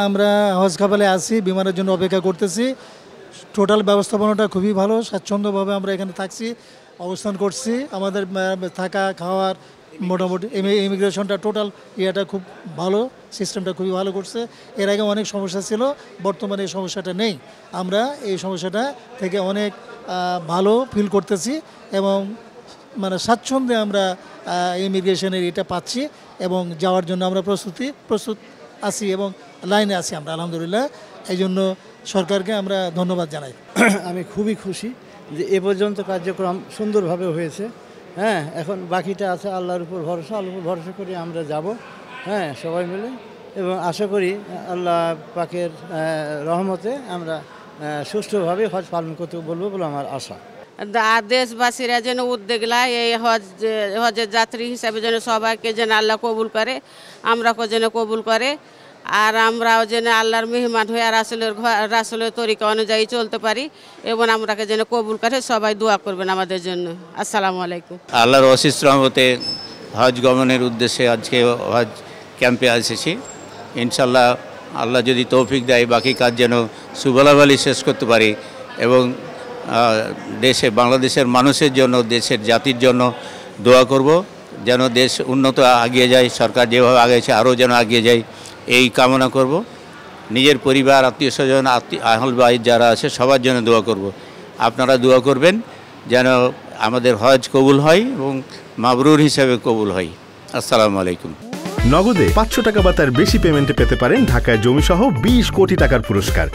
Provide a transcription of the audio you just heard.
আমরা হজ কাফেলে আছি, বিমানের জন্য অপেক্ষা করতেছি। টোটাল ব্যবস্থাপনাটা খুবই ভালো, স্বাচ্ছন্দ্যভাবে আমরা এখানে থাকছি, অবস্থান করছি। আমাদের থাকা খাওয়ার মোটামুটি ইমিগ্রেশনটা টোটাল ইয়েটা খুব ভালো, সিস্টেমটা খুবই ভালো করছে। এর আগে অনেক সমস্যা ছিল, বর্তমানে এই সমস্যাটা নেই। আমরা এই সমস্যাটা থেকে অনেক ভালো ফিল করতেছি এবং মানে স্বাচ্ছন্দ্যে আমরা ইমিগ্রেশনের এটা পাচ্ছি এবং যাওয়ার জন্য আমরা প্রস্তুত আছি এবং লাইনে আছি আমরা, আলহামদুলিল্লাহ। এই জন্য সরকারকে আমরা ধন্যবাদ জানাই। আমি খুবই খুশি যে এ পর্যন্ত কার্যক্রম সুন্দরভাবে হয়েছে। হ্যাঁ, এখন বাকিটা আছে আল্লাহর উপর ভরসা, আল্লাহর উপর ভরসা করে আমরা যাব, হ্যাঁ, সবাই মিলে। এবং আশা করি আল্লাহ পাকের রহমতে আমরা সুষ্ঠুভাবে হজ পালন করতে বলবো বলে আমার আশা। দেশবাসীরা যেন উদ্যোগ নেয়, এই হজের যাত্রী হিসাবে যেন সবাইকে যেন আল্লাহ কবুল করে, আমরাকে যেন কবুল করে, আর আমরাও যেন আল্লাহর মেহমান হয়ে রাসূলের তরিকা অনুযায়ী চলতে পারি এবং আমরাকে যেন কবুল করে। সবাই দোয়া করবেন আমাদের জন্য। আসসালামু আলাইকুম। আল্লাহর অশেষ রহমতে হজ গমনের উদ্দেশ্যে আজকে হজ ক্যাম্পে এসেছি। ইনশাল্লাহ আল্লাহ যদি তৌফিক দেয় বাকি কাজ যেন সুবলাবলি শেষ করতে পারি এবং বাংলাদেশের মানুষের জন্য, দেশের জাতির জন্য দোয়া করব, যেন দেশ উন্নত এগিয়ে যায়, সরকার যেভাবে আগিয়েছে আরও যেন এগিয়ে যায়, এই কামনা করব। নিজের পরিবার, আত্মীয় স্বজন, আহল বাইত যারা আছে সবার জন্য দোয়া করব। আপনারা দোয়া করবেন যেন আমাদের হজ কবুল হয় এবং মাবরুর হিসাবে কবুল হয়। আসসালামু আলাইকুম। নগদে 500 টাকা বা তার বেশি পেমেন্টে পেতে পারেন ঢাকায় জমিসহ 20 কোটি টাকার পুরস্কার।